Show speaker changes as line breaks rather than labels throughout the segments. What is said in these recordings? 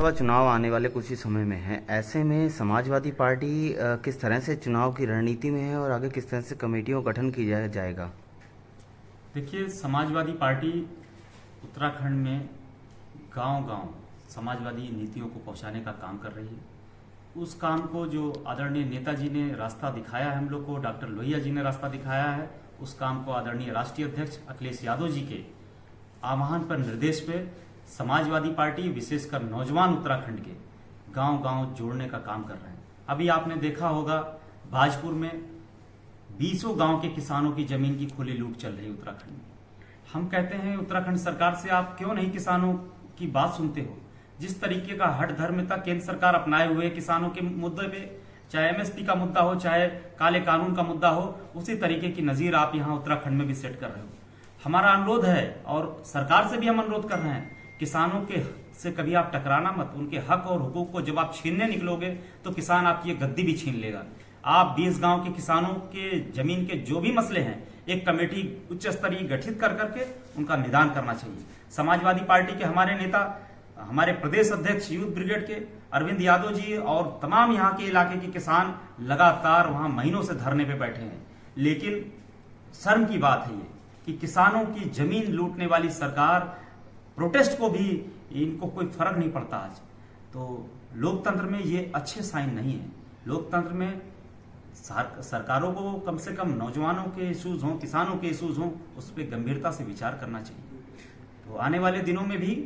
लोकसभा चुनाव आने वाले कुछ ही समय में है। ऐसे में समाजवादी पार्टी किस तरह से चुनाव की रणनीति में है और आगे किस तरह से कमेटियों का गठन किया जाएगा?
देखिए, समाजवादी पार्टी उत्तराखंड में गांव-गांव समाजवादी नीतियों को पहुंचाने का काम कर रही है। उस काम को जो आदरणीय नेताजी ने रास्ता दिखाया है, हम लोग को डॉक्टर लोहिया जी ने रास्ता दिखाया है, उस काम को आदरणीय राष्ट्रीय अध्यक्ष अखिलेश यादव जी के आह्वान पर, निर्देश पे समाजवादी पार्टी विशेषकर नौजवान उत्तराखंड के गांव-गांव जोड़ने का काम कर रहे हैं। अभी आपने देखा होगा भाजपुर में 20 गांव के किसानों की जमीन की खुली लूट चल रही है उत्तराखंड में। हम कहते हैं उत्तराखंड सरकार से, आप क्यों नहीं किसानों की बात सुनते हो? जिस तरीके का हठ धर्मिता केंद्र सरकार अपनाए हुए किसानों के मुद्दे पे, चाहे एमएसपी का मुद्दा हो, चाहे काले कानून का मुद्दा हो, उसी तरीके की नजीर आप यहाँ उत्तराखंड में भी सेट कर रहे हो। हमारा अनुरोध है और सरकार से भी हम अनुरोध कर रहे हैं, किसानों के से कभी आप टकराना मत। उनके हक और हुकूक को जब आप छीनने निकलोगे तो किसान आपकी ये गद्दी भी छीन लेगा। आप 20 गांव के किसानों के जमीन के जो भी मसले हैं, एक कमेटी उच्च स्तरीय गठित कर करके उनका निदान करना चाहिए। समाजवादी पार्टी के हमारे नेता, हमारे प्रदेश अध्यक्ष यूथ ब्रिगेड के अरविंद यादव जी और तमाम यहाँ के इलाके के किसान लगातार वहां महीनों से धरने पे बैठे हैं। लेकिन शर्म की बात है ये कि किसानों की जमीन लूटने वाली सरकार, प्रोटेस्ट को भी इनको कोई फर्क नहीं पड़ता आज। तो लोकतंत्र में ये अच्छे साइन नहीं है। लोकतंत्र में सरकारों को कम से कम नौजवानों के इश्यूज हों, किसानों के इश्यूज हों, उस पर गंभीरता से विचार करना चाहिए। तो आने वाले दिनों में भी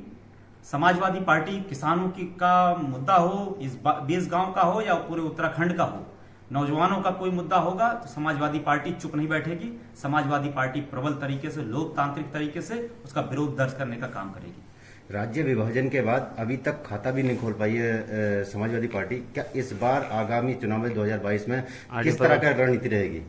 समाजवादी पार्टी किसानों की का मुद्दा हो, इस 20 गांव का हो या पूरे उत्तराखंड का हो, नौजवानों का कोई मुद्दा होगा तो समाजवादी पार्टी चुप नहीं बैठेगी। समाजवादी पार्टी प्रबल तरीके से, लोकतांत्रिक तरीके से उसका विरोध दर्ज करने का काम करेगी।
राज्य विभाजन के बाद अभी तक खाता भी नहीं खोल पाई है समाजवादी पार्टी। क्या इस बार आगामी चुनाव में 2022 में किस तरह का रणनीति रहेगी?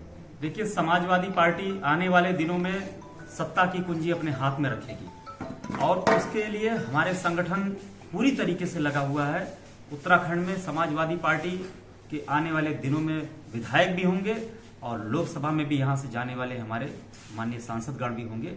देखिए, समाजवादी पार्टी आने वाले दिनों में सत्ता की कुंजी अपने हाथ में रखेगी और उसके लिए हमारे संगठन पूरी तरीके से लगा हुआ है। उत्तराखंड में समाजवादी पार्टी के आने वाले दिनों में विधायक भी होंगे और लोकसभा में भी यहाँ से जाने वाले हमारे माननीय सांसदगण भी होंगे।